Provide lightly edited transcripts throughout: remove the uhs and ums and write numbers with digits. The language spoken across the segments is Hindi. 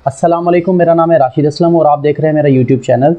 अस्सलाम वालेकुम, मेरा नाम है राशिद असलम और आप देख रहे हैं मेरा यूट्यूब चैनल।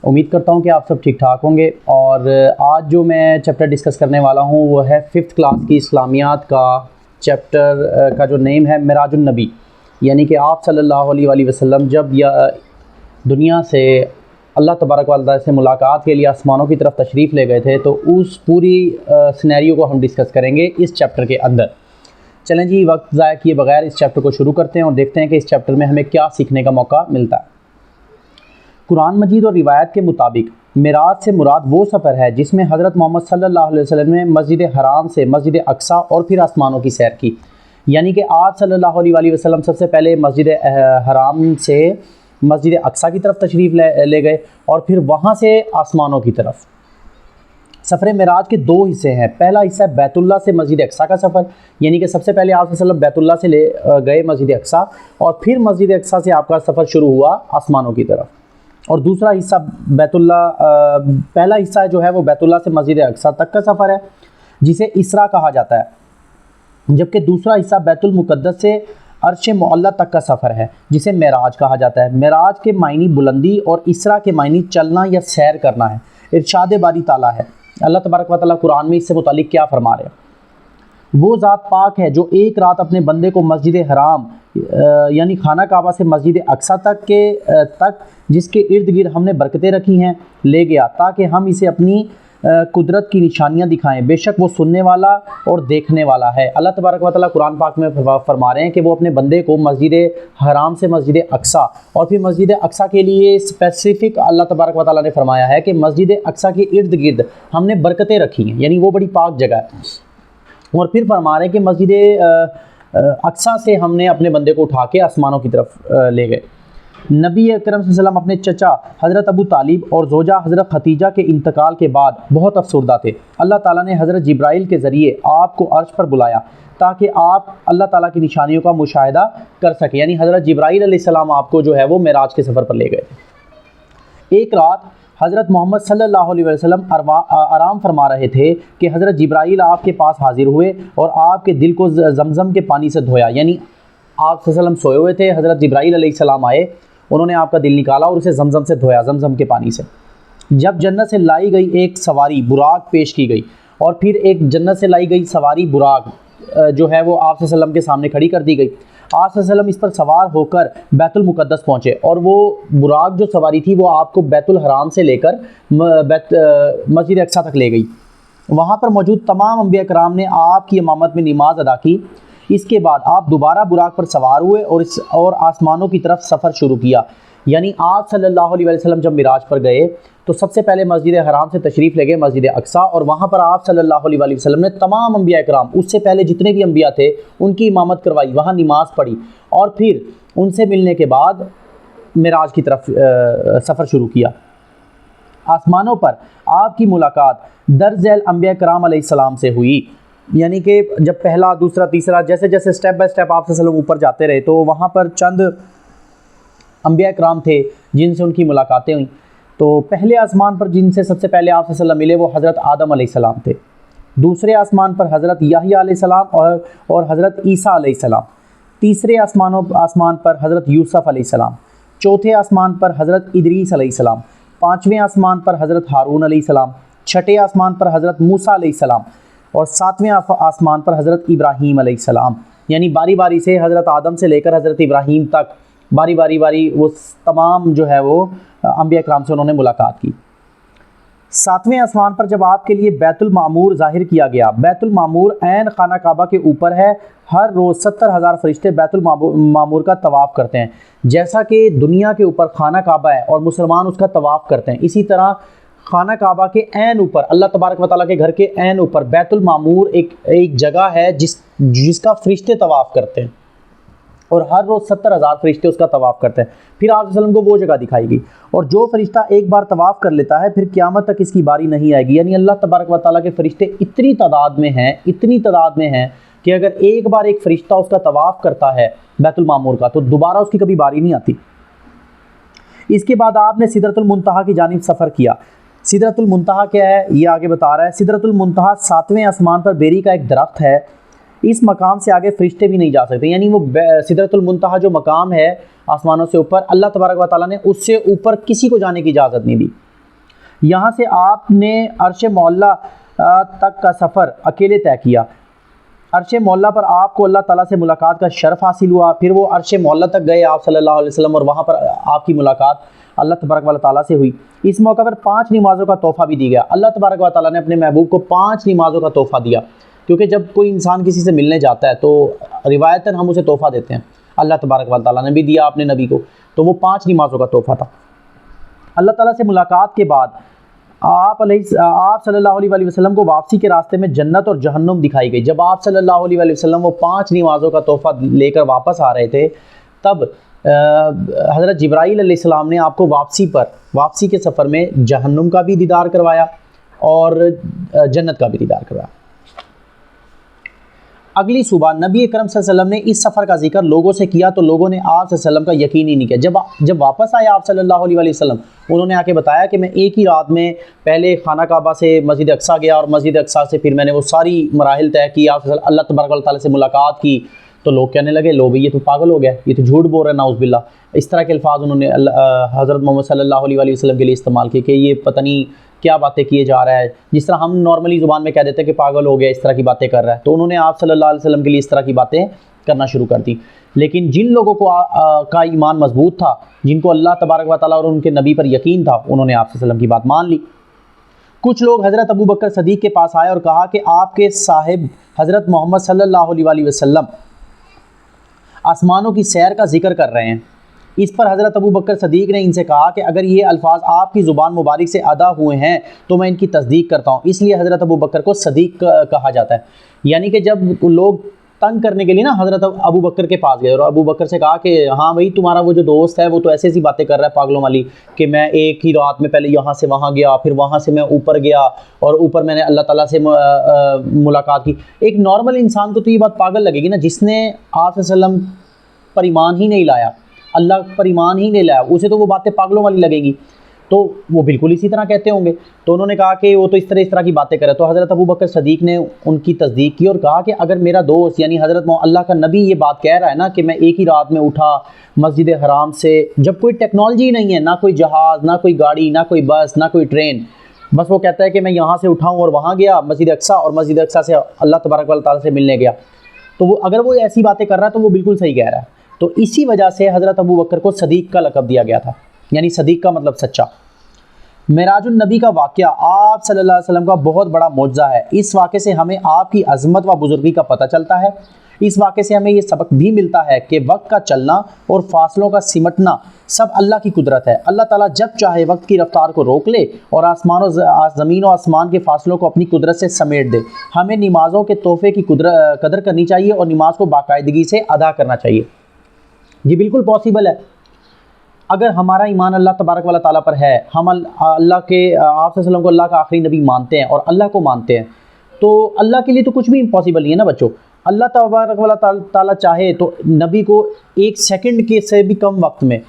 उम्मीद करता हूं कि आप सब ठीक ठाक होंगे। और आज जो मैं चैप्टर डिस्कस करने वाला हूं वो है 5th क्लास की इस्लामियात का चैप्टर का जो नेम है मिराजुन नबी। यानी कि आप सल्लल्लाहु अलैहि वसल्लम जब दुनिया से अल्लाह तबारक व तआला से मुलाकात के लिए आसमानों की तरफ तशरीफ़ ले गए थे, तो उस पूरी सिनेरियो को हम डिस्कस करेंगे इस चैप्टर के अंदर। चलें जी, वक्त ज़ाया किए बगैर इस चैप्टर को शुरू करते हैं और देखते हैं कि इस चैप्टर में हमें क्या सीखने का मौका मिलता है। कुरान मजीद और रिवायत के मुताबिक मिराज से मुराद वो सफ़र है जिसमें हज़रत मोहम्मद सल्लल्लाहु अलैहि वसल्लम ने मस्जिद हराम से मस्जिद अक्सा और फिर आसमानों की सैर की। यानी कि आप सल्लल्लाहु अलैहि वसल्लम सबसे पहले मस्जिद हराम से मस्जिद अक्सा की तरफ तशरीफ़ ले गए और फिर वहाँ से आसमानों की तरफ। सफ़र मिराज के दो हिस्से हैं। पहला हिस्सा है बैतुल्लाह से मस्जिद अक्सा का सफ़र, यानी कि सबसे पहले आप सल्लल्लाहु बैतुल्लाह से ले गए मस्जिद अक्सा और फिर मस्जिद अक्सा से आपका सफ़र शुरू हुआ आसमानों की तरफ। और दूसरा हिस्सा पहला हिस्सा जो है वो बैतुल्लाह से मस्जिद अक्सा तक का सफ़र है जिसे इसरा कहा जाता है, जबकि दूसरा हिस्सा बैतुल मुक़द्दस से अर्श मुअल्ला तक का सफ़र है जिसे मेराज कहा जाता है। मेराज के मायनी बुलंदी और इसरा के मायनी चलना या सैर करना है। इरशाद बारी ताला है, अल्लाह तबारक व तआला कुरान में इससे मुतालिक क्या फरमा रहे हैं, वो ज़ात पाक है जो एक रात अपने बंदे को मस्जिद हराम यानी खाना काबा से मस्जिद अक्सा तक जिसके इर्द गिर्द हमने बरकतें रखी हैं ले गया ताकि हम इसे अपनी कुदरत की निशानियां दिखाएं। बेशक वो सुनने वाला और देखने वाला है। अल्लाह तबारक व तआला कुरान पाक में फरमा रहे हैं कि वो अपने बंदे को मस्जिद हराम से मस्जिद अक्सा और फिर मस्जिद अक्सा के लिए स्पेसिफ़िक अल्लाह तबारक व तआला ने फरमाया है कि मस्जिद अक्सा के इर्द गिर्द हमने बरकतें रखी हैं, यानी वो बड़ी पाक जगह है। और फिर फरमा रहे हैं कि मस्जिद अक्सा से हमने अपने बंदे को उठा के आसमानों की तरफ ले गए। नबी अकरम सल्लल्लाहु अलैहि वसल्लम अपने चचा हज़रत अबू तालिब और ज़ोजा हज़रत खतीजा के इंतकाल के बाद बहुत अफसरदा थे। अल्लाह ताला ने हज़रत जिब्राइल के ज़रिए आपको अर्श पर बुलाया ताकि आप अल्लाह ताला की निशानियों का मुशाहिदा कर सकें। यानी हज़रत जिब्राइल अलैहिस्सलाम आपको जो है वो मेराज के सफ़र पर ले गए थे। एक रात हज़रत मोहम्मद सल्लल्लाहु अलैहि वसल्लम आराम फरमा रहे थे कि हज़रत जिब्राइल आपके पास हाजिर हुए और आपके दिल को जमज़म के पानी से धोया। यानी आप सल्लम सोए हुए थे, हज़रत जिब्राइल अलैहिस्सलाम आए, उन्होंने आपका दिल निकाला और उसे जमज़म से धोया, जमज़म के पानी से। जब जन्नत से लाई गई एक सवारी बुराक पेश की गई और फिर एक जन्नत से लाई गई सवारी बुराक जो है वो आप सल्लम के सामने खड़ी कर दी गई। आप सल्लम इस पर सवार होकर बैतुल मुक़द्दस पहुँचे और वो बुराक जो सवारी थी वो आपको बैतुल हराम से लेकर मस्जिद अक्सा तक ले गई। वहाँ पर मौजूद तमाम अंबिया कराम ने आपकी इमामत में नमाज अदा की। इसके बाद आप दोबारा बुराक पर सवार हुए और आसमानों की तरफ सफ़र शुरू किया। यानी आप सल्लल्लाहु अलैहि वसल्लम जब मिराज पर गए तो सबसे पहले मस्जिद हराम से तशरीफ़ ले गए मस्जिद अक्सा और वहाँ पर आप सल्लल्लाहु अलैहि वसल्लम ने तमाम अंबिया कराम, उससे पहले जितने भी अंबिया थे उनकी इमामत करवाई, वहाँ नमाज पढ़ी और फिर उनसे मिलने के बाद मिराज की तरफ सफ़र शुरू किया। आसमानों पर आपकी मुलाकात दर्ज़ैल अंबिया कराम अलैहिस्सलाम से हुई। यानी कि जब पहला, दूसरा, तीसरा जैसे जैसे स्टेप बाय स्टेप आप सल्लम ऊपर जाते रहे तो वहाँ पर चंद अंबिया कराम थे जिनसे उनकी मुलाकातें हुई। तो पहले आसमान पर जिनसे सबसे पहले आप सल्लम मिले वो हज़रत आदम अलैहिस्सलाम थे। दूसरे आसमान पर हज़रत याहिया अलैहिस्सलाम और हज़रत ईसा अलैहिस्सलाम। तीसरे आसमान पर हज़रत यूसुफ अलैहिस्सलाम। चौथे आसमान पर हज़रत इदरीस अलैहिस्सलाम। पाँचवें आसमान पर हज़रत हारून अलैहिस्सलाम। छठे आसमान पर हज़रत मूसा अलैहिस्सलाम और सातवें आसमान पर हज़रत इब्राहीम अलैहिस्सलाम। यानी बारी बारी से हज़रत आदम से लेकर हज़रत इब्राहीम तक बारी वो तमाम जो है वो अंबिया कराम से उन्होंने मुलाकात की। सातवें आसमान पर जब आपके लिए बैतुल मामूर ज़ाहिर किया गया, बैतुल मामूर ऐन खाना काबा के ऊपर है। हर रोज़ 70,000 फरिश्ते बैतुल मामूर का तवाफ़ करते हैं। जैसा कि दुनिया के ऊपर खाना काबा है और मुसलमान उसका तवाफ़ करते हैं, इसी तरह खाना काबा के ऐन ऊपर, अल्लाह तबारक व तआला के घर के ऐन ऊपर बैतुल मामूर एक जगह है जिसका फरिश्ते तवाफ़ करते हैं और हर रोज़ 70,000 फरिश्ते उसका तवाफ़ करते हैं। फिर आप वसल्लम को वो जगह दिखाई गई और जो फरिश्ता एक बार तवाफ़ कर लेता है फिर क़यामत तक इसकी बारी नहीं आएगी। यानी अल्लाह तबारक व तआला के फरिश्ते इतनी तादाद में हैं कि अगर एक बार एक फरिश्ता उसका तवाफ़ करता है बैतुल मामूर का तो दोबारा उसकी कभी बारी नहीं आती। इसके बाद आपने सिदरतुल मुंतहा की जानिब सफ़र किया। सिदरतुल मुंतहा क्या है ये आगे बता रहा है। सिदरतुल मुंतहा 7वें आसमान पर बेरी का एक दरख्त है इस मकाम से आगे फरिश्ते भी नहीं जा सकते, यानी वो सिदरतुल मुंतहा जो मकाम है आसमानों से ऊपर, अल्लाह तबारक व तआला ने उससे ऊपर किसी को जाने की इजाज़त नहीं दी। यहाँ से आपने अर्श मौला तक का सफ़र अकेले तय किया। अर्श मौला पर आपको अल्लाह ताला से मुलाकात का शर्फ हासिल हुआ, फिर वो अर्श मौला तक गए आप सल्लल्लाहु अलैहि वसल्लम, और वहाँ पर आपकी मुलाकात अल्लाह तबारक व तआला से हुई। इस मौका पर 5 नमाज़ों का तोहफ़ा भी दिया गया। अल्लाह तबारक व तआला ने अपने महबूब को 5 नमाज़ों का तोहफ़ा दिया, क्योंकि जब कोई इंसान किसी से मिलने जाता है तो रिवायतन हम उसे तोहफ़ा देते हैं। अल्लाह तबारक व तआला ने भी दिया अपने नबी को, तो वो 5 नमाज़ों का तोहफ़ा था। अल्लाह ताला से मुलाकात के बाद आप सल्लल्लाहु अलैहि वसल्लम को वापसी के रास्ते में जन्नत और जहन्नुम दिखाई गई। जब आप सल्लल्लाहु अलैहि वसल्लम वो 5 नमाज़ों का तोहफ़ा लेकर वापस आ रहे थे, तब हज़रत जिब्राईल अलैहिस्सलाम ने आपको वापसी के सफ़र में जहन्नुम का भी दीदार करवाया और जन्नत का भी दीदार करवाया। अगली सुबह नबी अकरम सल्लल्लाहु अलैहि वसल्लम ने इस सफ़र का जिक्र लोगों से किया, तो लोगों ने आप सल्लल्लाहु अलैहि वसल्लम का यकीन ही नहीं किया। जब वापस आए आप सल्लल्लाहु अलैहि वसल्लम, उन्होंने आके बताया कि मैं एक ही रात में पहले खाना काबा से मस्जिद अक्सा गया, और मस्जिद अक्सा से फिर मैंने वो सारी मराहिल तय की, आप अल्लाह तबारक व तआला से मुलाकात की। तो लोग कहने लगे, लो भाई ये तो पागल हो गया, ये तो झूठ बोल रहा है, नाउज़ बिल्लाह। इस तरह के अल्फाज उन्होंने हज़रत मोहम्मद सल्लल्लाहु अलैहि वसल्लम के लिए इस्तेमाल किए कि ये पता नहीं क्या बातें किए जा रहा है, जिस तरह हम नॉर्मली ज़ुबान में कह देते हैं कि पागल हो गया, इस तरह की बातें कर रहा है। तो उन्होंने आप सल्लल्लाहु अलैहि वसल्लम के लिए इस तरह की बातें करना शुरू कर दी। लेकिन जिन लोगों को का ईमान मजबूत था, जिनको अल्लाह तबारक व तआला और उनके नबी पर यकीन था, उन्होंने आप सल्लल्लाहु अलैहि वसल्लम की बात मान ली। कुछ लोग हज़रत अबू बकर सदीक़ के पास आए और कहा कि आपके साहिब हज़रत मोहम्मद सल्लल्लाहु अलैहि वसल्लम आसमानों की सैर का जिक्र कर रहे हैं। इस पर हज़रत अबू बकर सदीक़ ने इनसे कहा कि अगर ये अल्फाज आपकी ज़ुबान मुबारक से अदा हुए हैं तो मैं इनकी तस्दीक करता हूँ। इसलिए हज़रत अबू बकर को सदीक़ कहा जाता है। यानी कि जब लोग तंग करने के लिए ना हज़रत अबू बकर के पास गए और अबू बकर से कहा कि हाँ भाई, तुम्हारा वो जो दोस्त है वो तो ऐसी बातें कर रहा है पागलों वाली, कि मैं एक ही रात में पहले यहाँ से वहाँ गया, फिर वहाँ से मैं ऊपर गया, और ऊपर मैंने अल्लाह ताला से मुलाकात की। एक नॉर्मल इंसान को तो ये बात पागल लगेगी ना, जिसने आप सल्लम पर ईमान ही नहीं लाया, अल्लाह पर ईमान ही नहीं लाया, उसे तो वो बातें पागलों वाली लगेंगी। तो वो बिल्कुल इसी तरह कहते होंगे। तो उन्होंने कहा कि वो तो इस तरह की बातें करे। तो हज़रत अबू बकर सदीक़ ने उनकी तस्दीक की और कहा कि अगर मेरा दोस्त यानी हज़रत अल्लाह का नबी ये बात कह रहा है ना कि मैं एक ही रात में उठा मस्जिद हराम से, जब कोई टेक्नोलॉजी नहीं है, ना कोई जहाज़, ना कोई गाड़ी, ना कोई बस, ना कोई ट्रेन, बस वो कहता है कि मैं यहाँ से उठाऊँ और वहाँ गया मस्जिद अक्सा, और मस्जिद अक्सा से अल्लाह तबारक व तआला से मिलने गया, तो वो अगर वो ऐसी बातें कर रहा है तो वो बिल्कुल सही कह रहा है। तो इसी वजह से हज़रत अबू बकर को सदीक़ का लक़ब दिया गया था, यानी सदीक़ का मतलब सच्चा। मेराजुन नबी का वाक़या आप सल्लल्लाहु अलैहि वसल्लम का बहुत बड़ा मौजज़ा है। इस वाक़े से हमें आपकी अज़मत व बुज़ुर्गी का पता चलता है। इस वाक़े से हमें ये सबक भी मिलता है कि वक्त का चलना और फासलों का सिमटना सब अल्लाह की कुदरत है। अल्लाह ताला जब चाहे वक्त की रफ्तार को रोक ले और ज़मीन और आसमान के फासलों को अपनी कुदरत से समेट दे। हमें नमाज़ों के तोहफ़े की कदर करनी चाहिए और नमाज को बाकायदगी से अदा करना चाहिए। ये बिल्कुल पॉसिबल है अगर हमारा ईमान अल्लाह तबारक व तआला पर है, हम अल्लाह के आप सल्लल्लाहु अलैहि वसल्लम को अल्लाह का आखिरी नबी मानते हैं और अल्लाह को मानते हैं, तो अल्लाह के लिए तो कुछ भी इम्पॉसिबल नहीं है ना बच्चों। अल्लाह तबारक व तआला चाहे तो नबी को 1 सेकंड के से भी कम वक्त में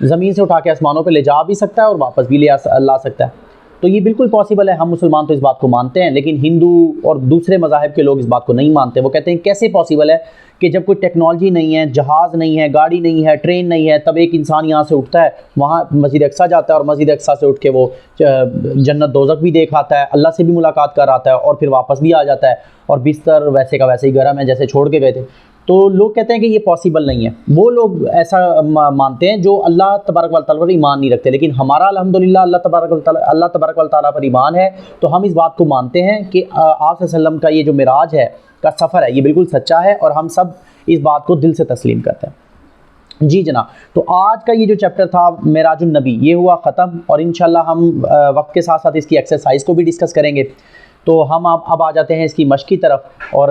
ज़मीन से उठा के आसमानों पे ले जा भी सकता है और वापस भी ला सकता है। तो ये बिल्कुल पॉसिबल है। हम मुसलमान तो इस बात को मानते हैं, लेकिन हिंदू और दूसरे मज़ाहिब के लोग इस बात को नहीं मानते। वो कहते हैं कैसे पॉसिबल है कि जब कोई टेक्नोलॉजी नहीं है, जहाज़ नहीं है, गाड़ी नहीं है, ट्रेन नहीं है, तब एक इंसान यहाँ से उठता है, वहाँ मस्जिद अक्सा जाता है और मस्जिद अक्सा से उठ के वो जन्नत दोज़ख भी देख आता है, अल्लाह से भी मुलाकात कर आता है और फिर वापस भी आ जाता है और बिस्तर वैसे का वैसे ही गर्म है जैसे छोड़ के गए थे। तो लोग कहते हैं कि ये पॉसिबल नहीं है। वो लोग ऐसा मानते हैं जो अल्लाह तबारक व तआला पर ईमान नहीं रखते। लेकिन हमारा अल्हम्दुलिल्लाह अल्लाह तबारक व तआला पर ईमान है, तो हम इस बात को मानते हैं कि आप सल्लल्लाहु अलैहि वसल्लम का ये जो मिराज है का सफ़र है, ये बिल्कुल सच्चा है और हम सब इस बात को दिल से तस्लीम करते हैं। जी जनाब, तो आज का ये जो चैप्टर था मेराजुन नबी, ये हुआ ख़त्म और इंशाल्लाह हम वक्त के साथ साथ इसकी एक्सरसाइज को भी डिस्कस करेंगे। तो हम अब आ जाते हैं इसकी मश्क की तरफ। और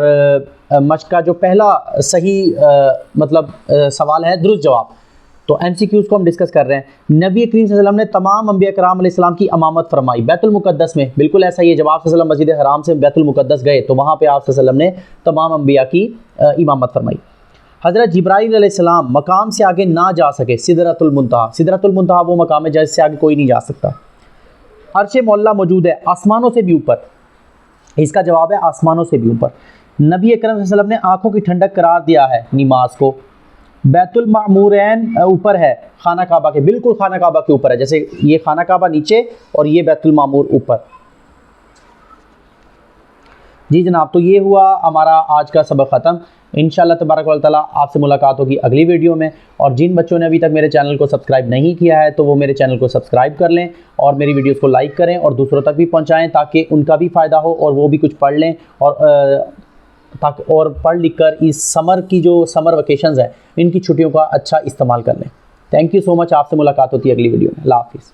मश्क का जो पहला सही सवाल है दुरुस्त जवाब। तो MCQs को हम डिस्कस कर रहे हैं। नबी करीम सल्लल्लाहु अलैहि वसल्लम ने तमाम अंबिया कराम अलैहिस्सलाम की इमामत फरमाई बैतुल मुक़द्दस में। बिल्कुल ऐसा ही है, जब आप सल्लल्लाहु अलैहि वसल्लम मस्जिद हराम से बैतुल मुक़द्दस गए तो वहाँ पे आप सल्लल्लाहु अलैहि वसल्लम ने तमाम अंबिया की इमामत फरमाई। हज़रत जिब्राईल अलैहिस्सलाम मकाम से आगे ना जा सके, सिदरतुल मुंतहा। सिदरतुल मुंतहा वो मकाम है जिससे आगे कोई नहीं जा सकता। अर्श मौला मौजूद है आसमानों से भी ऊपर। इसका जवाब है आसमानों से भी ऊपर। नबी अकरम सल्लल्लाहु अलैहि वसल्लम ने आंखों की ठंडक करार दिया है नमाज को। बैतुल मामूरैन ऊपर है खाना काबा के, बिल्कुल खाना काबा के ऊपर है, जैसे ये खाना काबा नीचे और ये बैतुल मामूर ऊपर। जी जनाब, तो ये हुआ हमारा आज का सबक ख़त्म। इंशाअल्लाह तबारक व तआला आपसे मुलाकात होगी अगली वीडियो में। और जिन बच्चों ने अभी तक मेरे चैनल को सब्सक्राइब नहीं किया है तो वो मेरे चैनल को सब्सक्राइब कर लें और मेरी वीडियोस को लाइक करें और दूसरों तक भी पहुंचाएं ताकि उनका भी फ़ायदा हो और वो भी कुछ पढ़ लें और पढ़ लिख कर इस समर की जो समर वेकेशंस है इनकी छुट्टियों का अच्छा इस्तेमाल कर लें। Thank you so much. आपसे मुलाकात होती है अगली वीडियो में। अल्लाह हाफ़िज़।